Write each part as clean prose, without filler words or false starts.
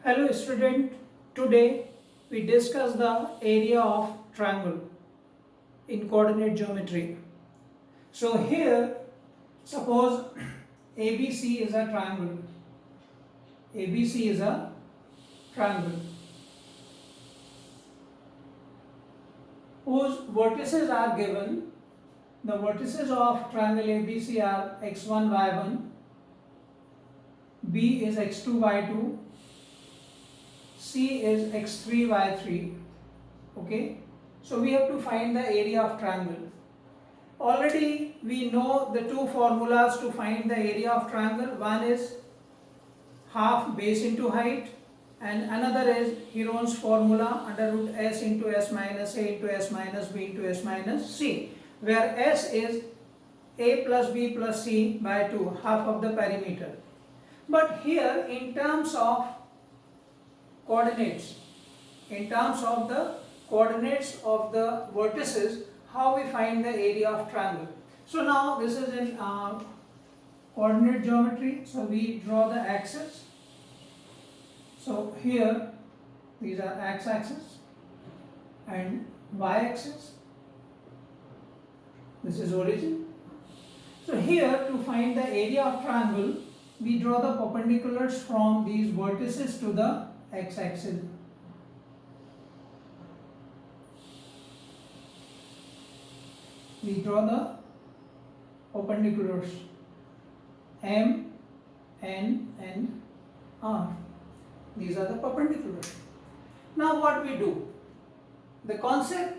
Hello student, today we discuss the area of triangle in coordinate geometry. So here suppose ABC is a triangle. ABC is a triangle whose vertices are given. The vertices of triangle ABC are x1, y1, B is x2, y2, C is x3, y3. Okay, so we have to find the area of triangle. Already we know the two formulas to find the area of triangle. One is half base into height and another is Heron's formula under root s into s minus a into s minus b into s minus c, where s is a plus b plus c by 2, half of the perimeter. But here in terms of coordinates, in terms of the coordinates of the vertices, how we find the area of triangle. So now this is in coordinate geometry. So we draw the axis. So here these are x-axis and y-axis. This is origin. So here to find the area of triangle, we draw the perpendiculars from these vertices to the x-axis. We draw the perpendiculars M, N and R. These are the perpendiculars. Now what we do? The concept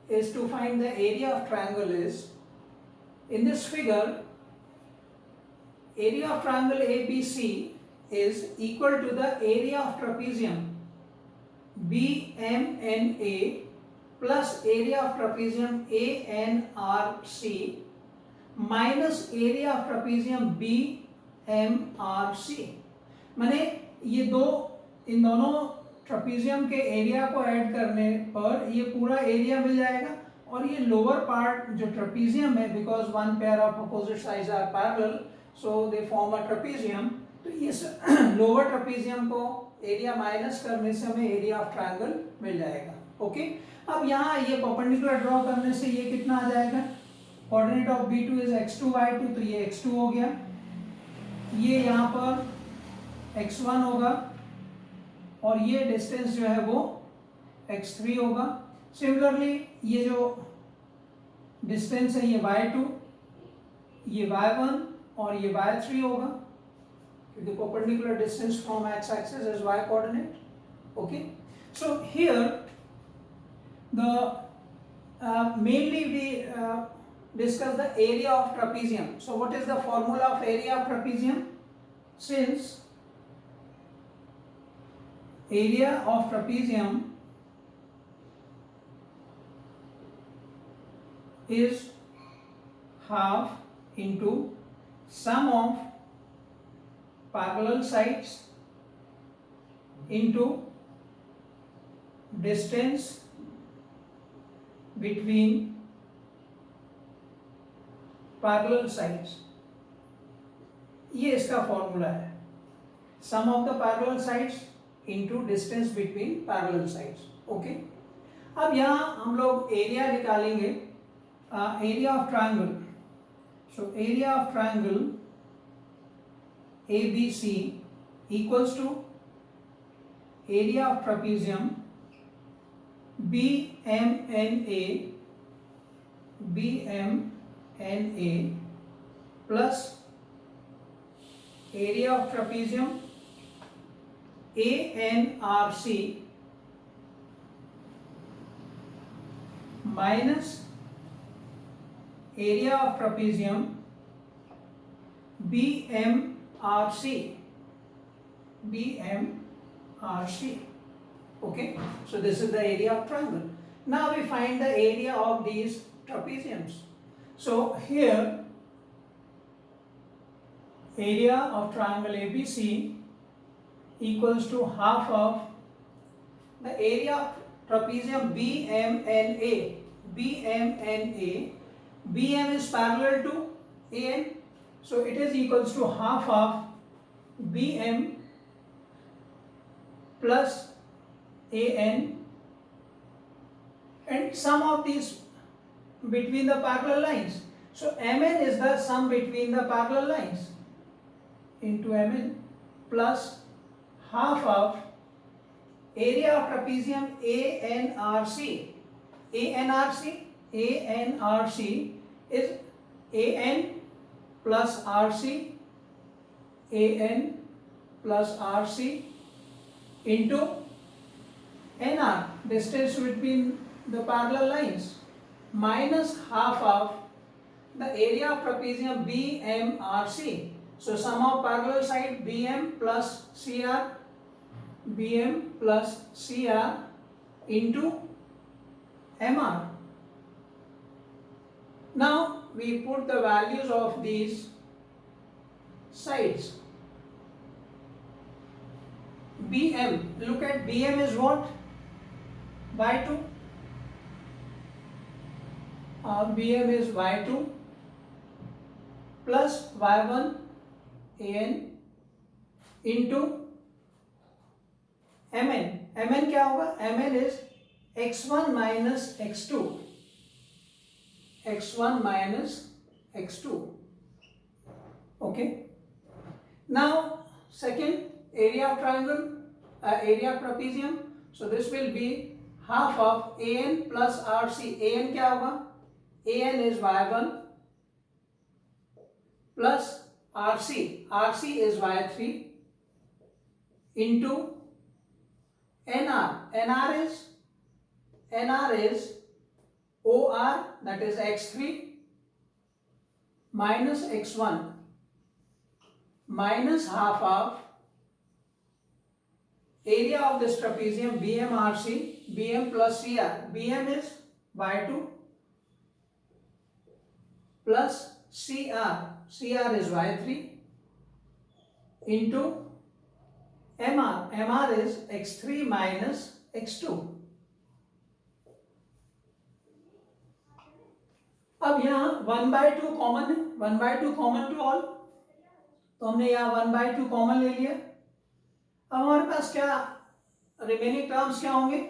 is to find the area of triangle is, in this figure, area of triangle ABC is equal to the area of trapezium BMNA plus area of trapezium ANRC minus area of trapezium BMRC. माने ये दो, इन दोनों trapezium के area को add करने पर ये पूरा एरिया मिल जाएगा और ये लोअर पार्ट जो ट्रपेजियम है, because one pair of opposite sides are parallel so they form a trapezium, तो इस लोअर ट्रपेजियम को एरिया माइनस करने से हमें एरिया ऑफ ट्रायंगल मिल जाएगा. ओके, अब यहाँ ये परपेंडिकुलर ड्रॉ करने से ये कितना आ जाएगा? Coordinate of B2 is x2 y2, तो ये x2 हो गया, ये यहाँ पर x1 होगा और ये डिस्टेंस जो है वो x3 होगा. सिमिलरली ये जो डिस्टेंस है ये y2, ये y1 और ये y3 होगा, क्योंकि perpendicular distance from x-axis is y coordinate. Okay, so here the mainly we discuss the area of trapezium. So what is the formula of area of trapezium? Since area of trapezium is half into sum of parallel sides into distance between parallel sides. ये इसका formula है, sum of the parallel sides into distance between parallel sides. Okay, अब यहाँ हम लोग area निकालेंगे, area of triangle. So area of triangle ABC equals to area of trapezium BMNA plus area of trapezium ANRC minus area of trapezium BMRC. Okay, so this is the area of triangle. Now we find the area of these trapeziums. So here area of triangle ABC equals to half of the area of trapezium BMNA. BM is parallel to AN, so it is equals to half of BM plus an, and sum of these between the parallel lines. So mn is the sum between the parallel lines into mn plus half of area of trapezium ANRC. ANRC is AN plus RC, AN plus RC into NR, distance between the parallel lines, minus half of the area of trapezium BMRC. So sum of parallel side BM plus CR, BM plus CR into MR. Now we put the values of these sides. BM, look at BM is what? Y2. BM is Y2 plus Y1 AN into MN. MN क्या होगा? MN is x1 minus x2. x1 minus x2. Okay. Now second, area of triangle, area of trapezium. So this will be half of AN plus RC. AN क्या होगा? AN is Y1 plus RC. RC is Y3 into NR. NR is OR, that is x3 minus x1 minus half of area of this trapezium BMRC, BM plus CR. BM is Y2 plus CR. CR is Y3 into MR. MR is x3 minus x2. अब यहाँ 1/2 common है, 1/2 common to all, तो हमने यहाँ 1/2 common ले लिया। अब हमारे पास क्या रिमेनिंग टर्म्स क्या होंगे?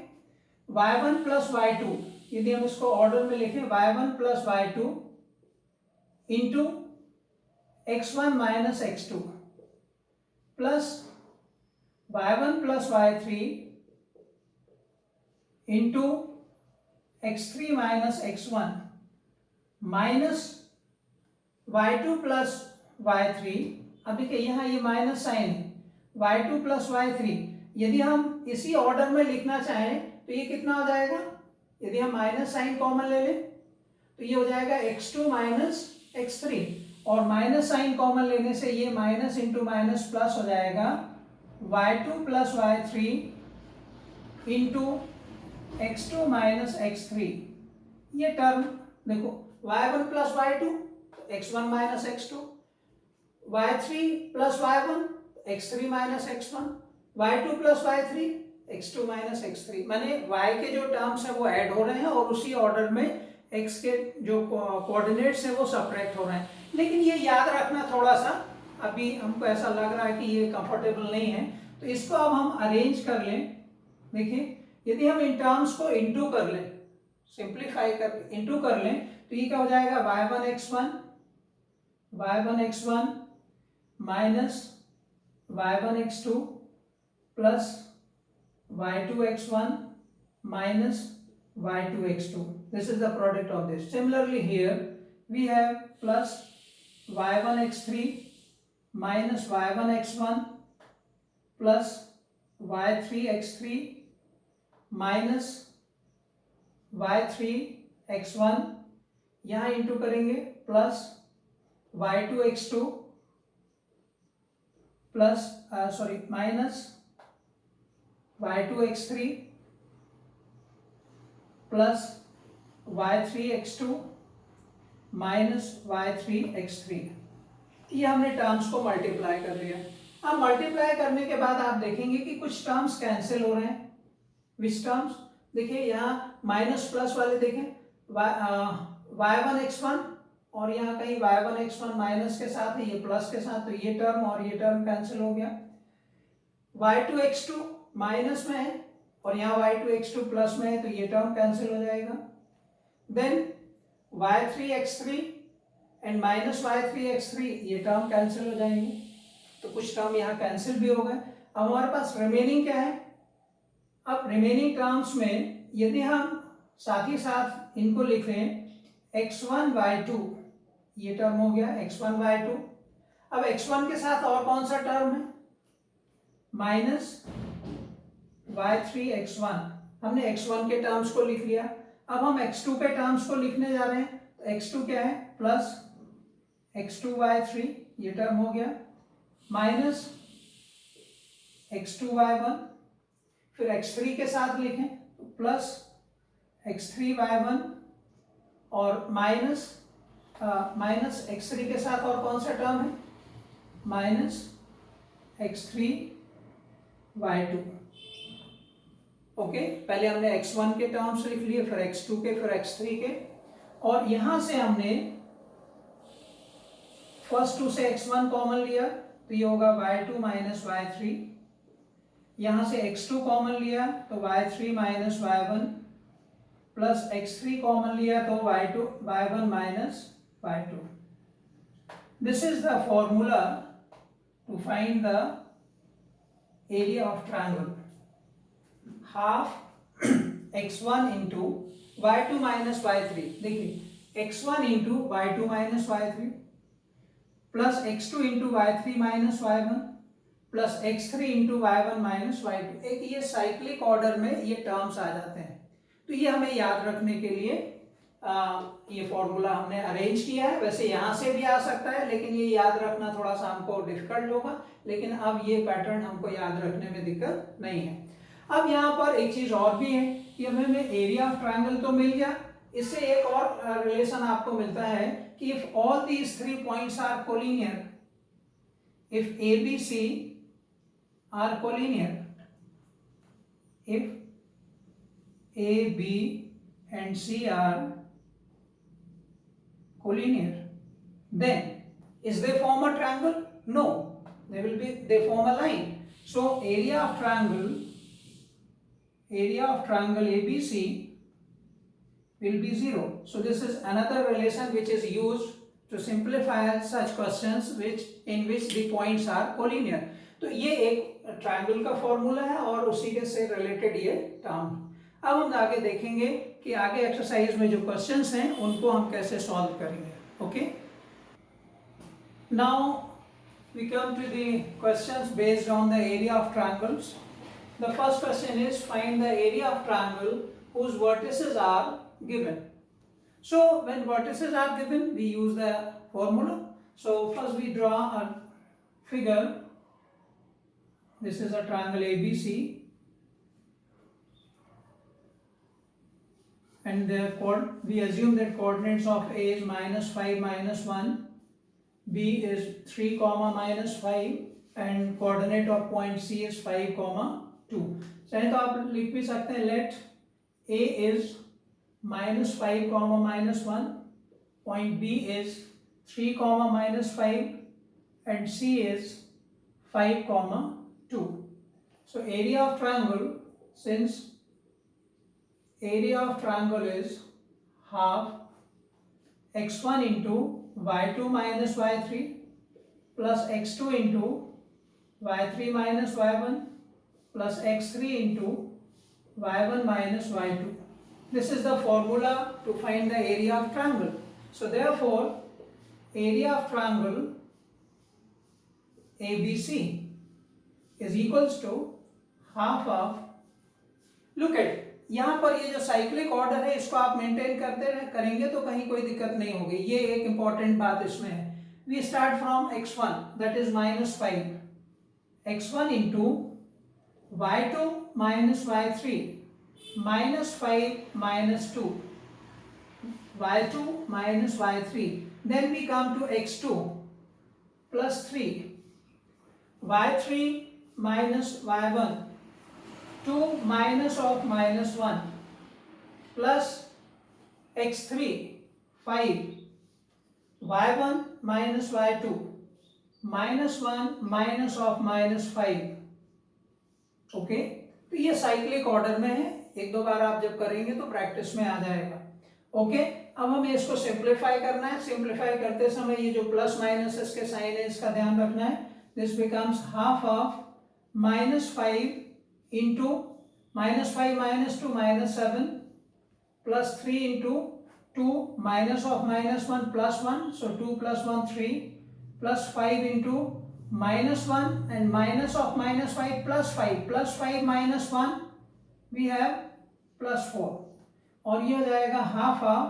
y1 प्लस y2, यदि हम इसको ऑर्डर में लिखें y1 plus y2 into x1 minus x2 plus y1 plus y3 into x3 minus x1 minus y2 plus y3। अब देखिए यहाँ ये माइनस साइन है, y2 प्लस y3, यदि हम इसी ऑर्डर में लिखना चाहें तो ये कितना हो जाएगा? यदि हम माइनस साइन कॉमन ले लें तो ये हो जाएगा x2 माइनस x3, और माइनस साइन कॉमन लेने से ये माइनस इंटू माइनस प्लस हो जाएगा y2 plus y3 into x2 minus x3। ये टर्म देखो, y1 plus y2 x1 minus x2, y3 plus y1 x3 minus x1, y2 plus y3 x2 minus x3। माने y के जो terms हैं वो add हो रहे हैं और उसी ऑर्डर में x के जो कोऑर्डिनेट्स हैं वो सब्ट्रैक्ट हो रहे हैं। लेकिन ये याद रखना थोड़ा सा, अभी हमको ऐसा लग रहा है कि ये कंफर्टेबल नहीं है, तो इसको अब हम अरेंज कर लें। देखिए, यदि हम इन टर्म्स को इंटू कर लें, सिंप्लीफाई कर इंटू कर लें, तो ये क्या हो जाएगा? y1 x1 minus y1 x2 plus y2 x1 minus y2 x2. This is the product of this. Similarly here we have plus y1 x3 minus y1 x1 plus y3 x3 minus y3 x1, यहाँ into करेंगे plus y2 x2 plus minus y2 x3 plus y3 x2 minus y3 x3। ये हमने terms को multiply कर लिया। अब multiply करने के बाद आप देखेंगे कि कुछ टर्म्स कैंसिल हो रहे हैं। विच टर्म्स? देखिए यहाँ माइनस प्लस वाले देखें, y1 x1 और यहाँ कहीं y1 x1 माइनस के साथ है, ये प्लस के साथ, तो ये टर्म और ये टर्म कैंसिल हो गया। y2 x2 माइनस में है और यहाँ y2 x2 प्लस में है, तो ये टर्म कैंसिल हो जाएगा। Then y3 x3 and minus y3 x3 ये टर्म कैंसिल हो जाएंगे, तो कुछ टर्म यहाँ कैंसिल भी हो गए। अब हमारे पास रिमेनिंग क्या है? अब रिमेनिंग टर्म्स में यदि हम साथ ही साथ इनको लिख लें x1 y2, ये टर्म हो गया x1 y2। अब x1 के साथ और कौन सा टर्म है? Minus y3 x1। हमने x1 के टर्म्स को लिख लिया। अब हम x2 के टर्म्स को लिखने जा रहे हैं, तो x2 क्या है? प्लस x2 y3, ये टर्म हो गया, माइनस x2 y1। फिर x3 के साथ लिखें तो प्लस x3 y1 और माइनस x3 के साथ और कौन सा टर्म है? Minus x3 y2। ओके, पहले हमने x1 के टर्म्स लिख लिए, फिर x2 के, फिर x3 के, और यहां से हमने फर्स्ट 2 से x1 कॉमन लिया, तो ये होगा y2 माइनस y3। यहां से x2 कॉमन लिया तो y3 minus y1, plus x3 common लिया तो y1 minus y2। This is the formula to find the area of triangle. Half x1 into y2 minus y3, देखिए x1 into y2 minus y3 plus x2 into y3 minus y1 plus x3 into y1 minus y2। एक ये cyclic order में ये terms आ जाते हैं, तो ये हमें याद रखने के लिए ये फॉर्मूला हमने अरेंज किया है। वैसे यहाँ से भी आ सकता है, लेकिन ये याद रखना थोड़ा सा हमको डिफिकल्ट होगा, लेकिन अब ये पैटर्न हमको याद रखने में दिक्कत नहीं है। अब यहाँ पर एक चीज और भी है कि हमें एरिया ऑफ ट्रायंगल तो मिल गया, इससे एक और रिलेशन आपको मिलता है कि if all these 3 points are collinear, if ABC are collinear, if A, B and C are collinear, then is they form a triangle? No, they form a line. So area of triangle ABC will be 0. So this is another relation which is used to simplify such questions in which the points are collinear. तो ये एक triangle का formula है और उसी के से related ये टर्म। अब हम आगे देखेंगे कि आगे एक्सरसाइज में जो क्वेश्चंस हैं उनको हम कैसे सॉल्व करेंगे। Okay, now we come to the questions based on the area of triangles. The first question is find the area of triangle whose vertices are given. So when vertices are given, we use the formula. So first we draw a figure. This is a triangle ABC, and we assume that coordinates of A is -5, -1, B is 3, -5, and coordinate of point C is 5, 2. चाहे तो आप लिख भी सकते हैं let A is -5, -1, point B is 3, -5, and C is 5, 2. So area of triangle, since area of triangle is half x1 into y2 minus y3 plus x2 into y3 minus y1 plus x3 into y1 minus y2. This is the formula to find the area of triangle. So therefore area of triangle ABC is equals to half of, look at, यहाँ पर ये जो cyclic order है इसको आप maintain करेंगे तो कहीं कोई दिक्कत नहीं होगी। ये एक इंपॉर्टेंट बात इसमें है। We start from x1 that is -5, x1 into y2 minus y3 -5 -2, y2 minus y3, then we come to x2 plus 3, y3 minus y1, 2 minus of -1 plus x3 5, y1 minus y2 -1 minus of -5. Okay, तो ये cyclic order में है, एक दो बार आप जब करेंगे तो प्रैक्टिस में आ जाएगा। ओके, अब हमें इसको सिंप्लीफाई करना है। सिंप्लीफाई करते समय ये जो प्लस माइनस इसके साइन है इसका ध्यान रखना है। This becomes half of -5 into -5 -2 -7 plus 3 into 2 minus of -1 +1, so 2 + 1 3 plus 5 into -1 and minus of -5 plus 5 minus 1 we have +4 और ये हो जाएगा half of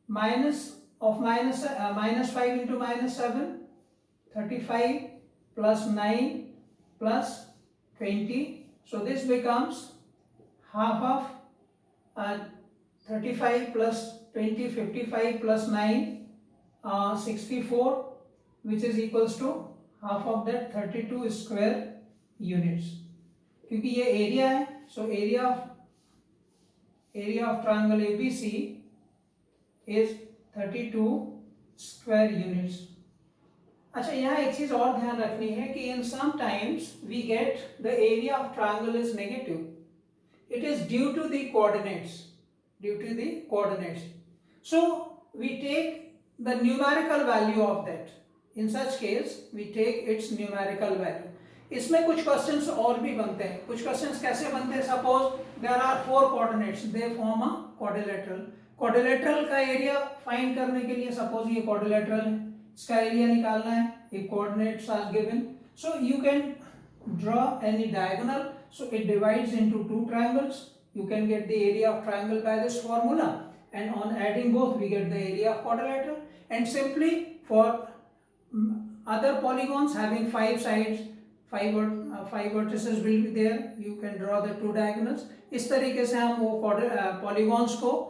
-5 into -7 35 plus 9 plus 20, so this becomes half of 35 plus 20 55 plus 9 64, which is equals to half of that 32 square units। क्योंकि ये area है, so area of triangle ABC is 32 square units। अच्छा, यहाँ एक चीज और ध्यान रखनी है कि in some times we get the area of triangle is negative। It is due to the coordinates, so we take the numerical value of that। in such case we take its numerical value। इसमें कुछ questions और भी बनते हैं। कुछ questions कैसे बनते हैं, suppose there are 4 coordinates, they form a quadrilateral का एरिया फाइंड करने के लिए, सपोज ये क्वाड्रिलेटरल है, इसका एरिया निकालना है, एक coordinates are given, so you can draw any diagonal, so it divides into 2 triangles। you can get the area of triangle by this formula, and on adding both we get the area of quadrilateral। and simply for other polygons having 5 sides, 5 vertices will be there, you can draw the 2 diagonals। इस तरीके से हम वो polygons को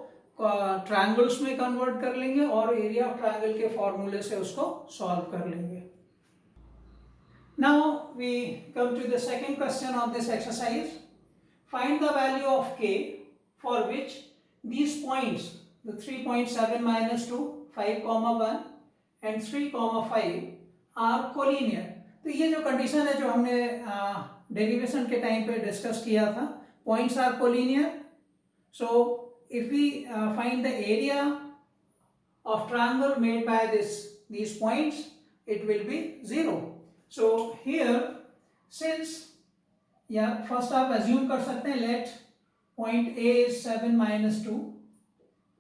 triangles में convert कर लेंगे और area of triangle के formula से उसको solve कर लेंगे। Now we come to the second question of this exercise। Find the value of k for which these points, the 3.7 -2, 5, 1 and 3, 5 are collinear। तो ये जो कंडीशन है जो हमने डेरिवेशन के टाइम पे डिस्कस किया था, points are collinear, so if we find the area of triangle made by these points, it will be 0। so here since first आप अज्यूम कर सकते हैं, let point A is 7 - 2,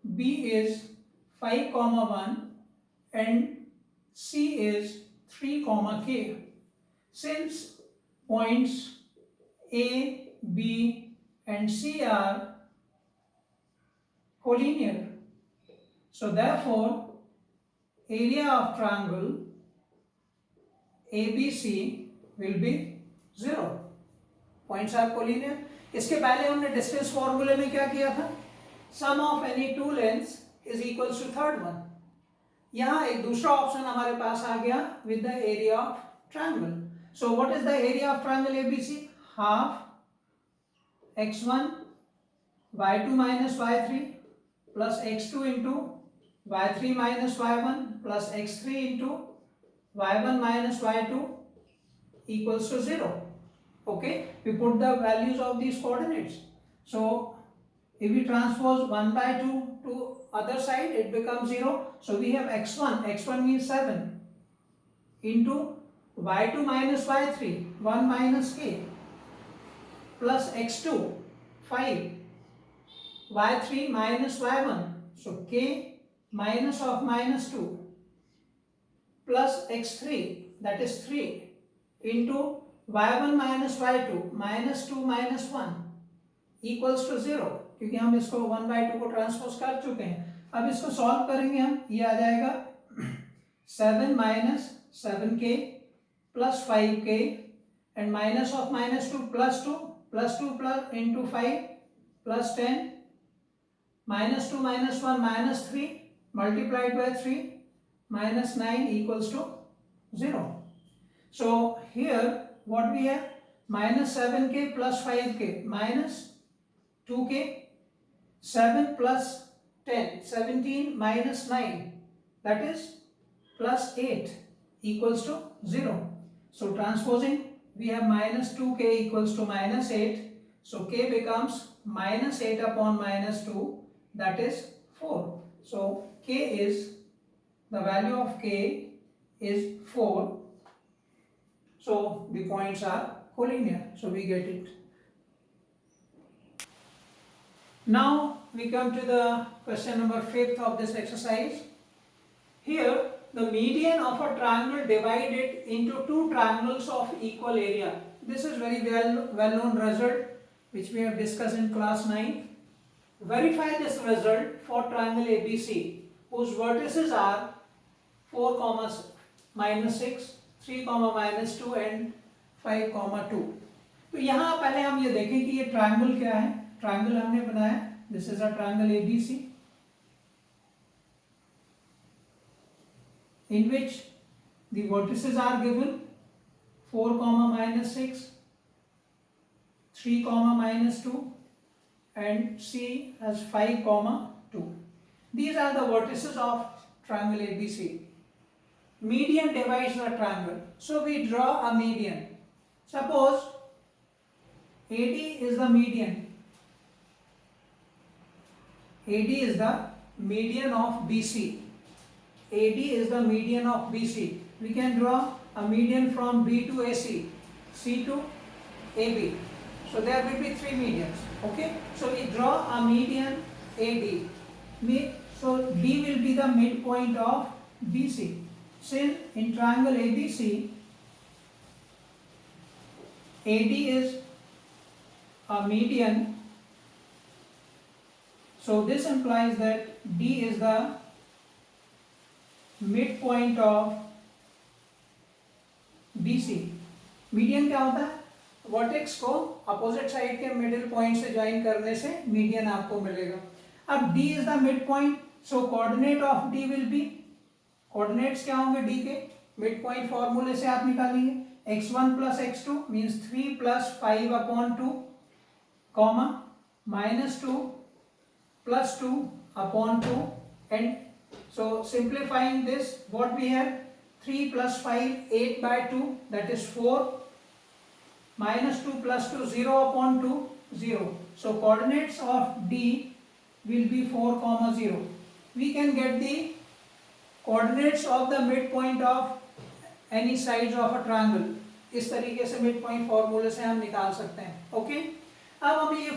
B is 5, 1 and C is 3, K। since points A, B and C are collinear, so therefore area of triangle ABC will be 0। Points are collinear. इसके पहले हमने distance फॉर्मूले में क्या किया था, sum of any 2 lengths is equals to third one. यहाँ एक दूसरा ऑप्शन हमारे पास आ गया with the area of triangle. So what is the area of triangle ABC, half x1 y2 - y3 plus x2 into y3 - y1 plus x3 into y1 - y2 equals to 0। okay, we put the values of these coordinates, so if we transpose 1/2 to other side it becomes 0, so we have x1 means 7 into y2 - y3 1 minus k plus x2 5 y3 minus y1, so k minus of -2 plus x3 that is 3 into y1 minus y2 -2 minus 1 equals to 0, क्योंकि हम इसको 1/2 को transpose कर चुके हैं। अब इसको solve करेंगे हम, ये आ जाएगा 7 minus 7k plus 5k and minus of -2 plus 2 plus into 5 plus 10 -2 minus 1 minus 3 multiplied by 3 minus 9 equals to 0। so here what we have, minus 7k plus 5k minus 2k, 7 plus 10 17 minus 9 that is plus 8 equals to 0। so transposing we have minus 2k equals to minus 8. So k becomes minus 8 upon minus 2, that is 4. So k is, the value of k is 4. So the points are collinear. So we get it. Now we come to the question number 5th of this exercise. Here the median of a triangle divided into two triangles of equal area. This is very well known result which we have discussed in class 9. Verify this result for triangle ABC whose vertices are 4, minus 6, 3, minus 2 and 5, 2. तो यहाँ पहले हम ये देखें कि ये triangle क्या है. ट्रायंगल हमने बनाया, this is a triangle ABC in which the vertices are given 4, minus 6, 3, minus 2 and C as 5, 2. These are the vertices of triangle ABC. Median divides the triangle. So we draw a median. Suppose AD is the median. AD is the median of BC. AD is the median of BC. We can draw a median from B to AC, C to AB. So there will be three medians. Okay. So we draw a median AD. So D will be the midpoint of BC. Since in triangle ABC, AD is a median, so this implies that D is the midpoint of BC. Median क्या होता है? Vertex को opposite side के middle point से join करने से median आपको मिलेगा. अब D is the midpoint, so coordinate of D will be, coordinates क्या होंगे D के? मिड पॉइंट फॉर्मूले से आप निकालेंगे. x1 plus x2 means 3 plus 5 upon 2, comma minus 2 plus 2 upon 2, and so simplifying this, what we have? 3 plus 5, 8 by 2, that is 4, minus 2 plus 2, 0 upon 2, 0. So coordinates of D will be 4, 0. We can get the coordinates of the midpoint of any sides of a triangle. इस तरीके से midpoint formula से हम निकाल सकते हैं. Okay. अब हमें ये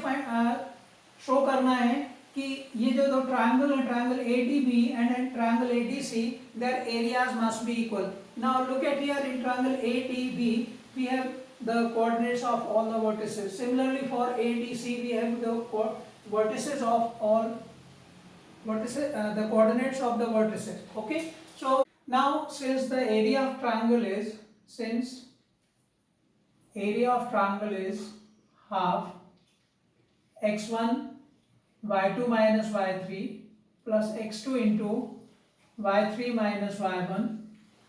शो करना है कि ये जो दो ट्रायंगल है, triangle ADB and triangle ADC, their areas must be equal. Now look at here, in triangle ADB we have the coordinates of all the vertices. Similarly for ADC we have the vertices of all vertices, the coordinates of the vertices. Okay. So now since the area of triangle is half x1 y2 minus y3 plus x2 into y3 minus y1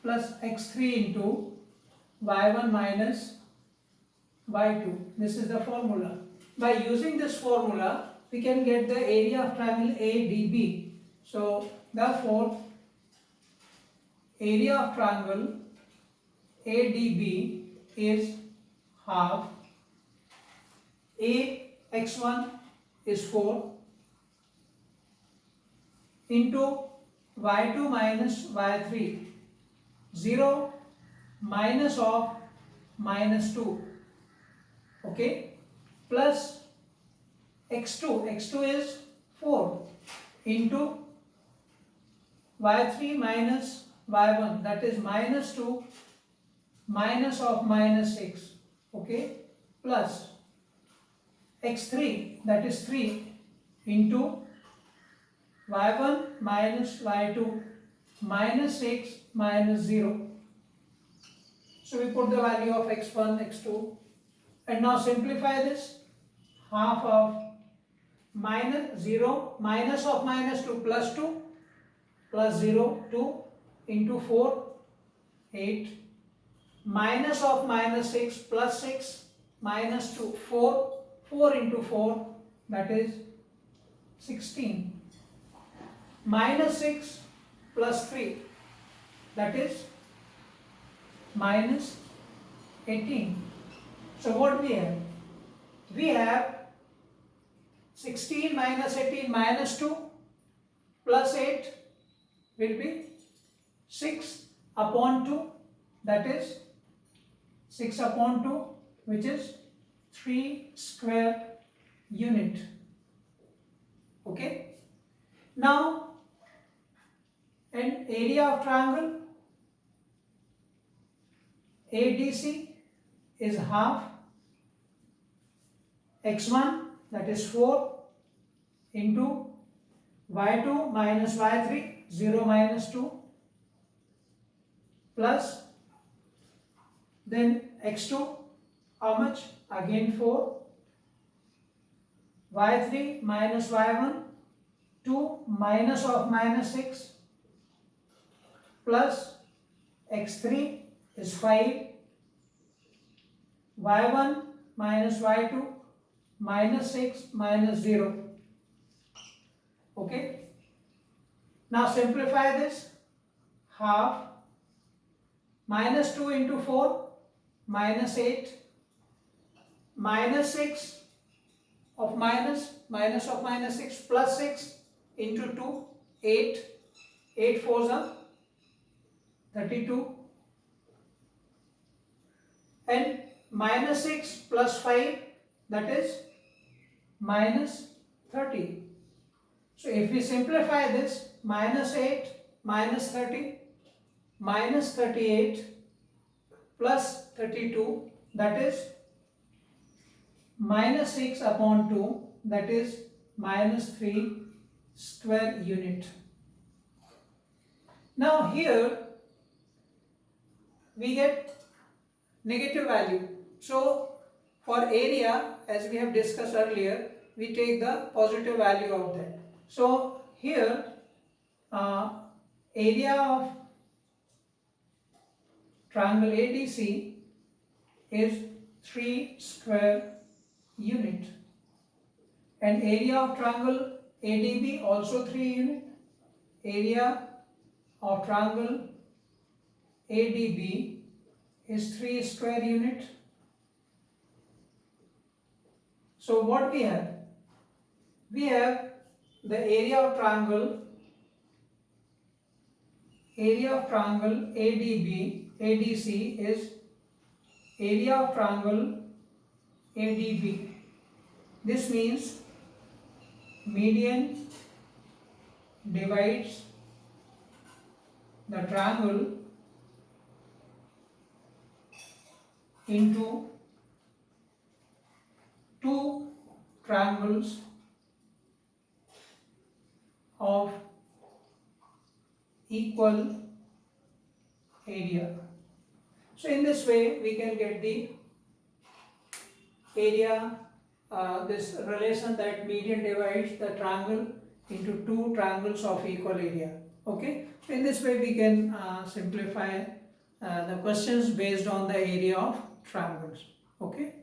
plus x3 into y1 minus y2. This is the formula. By using this formula we can get the area of triangle ADB. So therefore area of triangle ADB is half x1 is 4 into y2 minus y3, 0 minus of minus 2, okay, plus x2 is 4 into y3 minus y1, that is minus 2 minus of minus 6, okay, plus x3, that is 3 into y1 minus y2 minus 6 minus 0. So we put the value of x1, x2, and now simplify this. Half of minus 0 minus of minus 2 plus 2 plus 0 2 into 4 8 minus of minus 6 plus 6 minus 2 4 into 4, that is 16, minus 6 plus 3, that is minus 18. So what we have? We have 16 minus 18 minus 2 plus 8 will be 6 upon 2, that is 6 upon 2, which is 3 square unit. Okay. Now, an area of triangle ADC is half x1, that is 4, into y2 minus y3, 0 minus 2, plus then x2, how much? Again 4, y3 minus y1, 2 minus of minus 6, plus x3 is 5, y1 minus y2 minus 6 minus 0. Okay. Now simplify this. Half minus 2 into 4 minus 8 minus 6 of minus of minus 6 plus 6 into 2, 8, 8 fours are 32, and minus 6 plus 5, that is minus 30. So if we simplify this, minus 8 minus 30 minus 38 plus 32, that is minus 6 upon 2, that is minus 3 square unit. Now here we get negative value. So for area, as we have discussed earlier, we take the positive value of that. So here area of triangle ADC is 3 square unit, and area of triangle ADB also 3 unit. Area of triangle ADB is 3 square unit. So what we have? We have the area of triangle ADC is area of triangle ADB. This means median divides the triangle into two triangles of equal area. So in this way we can get the area, this relation that median divides the triangle into two triangles of equal area. Okay, so in this way we can simplify the questions based on the area of triangles. Okay.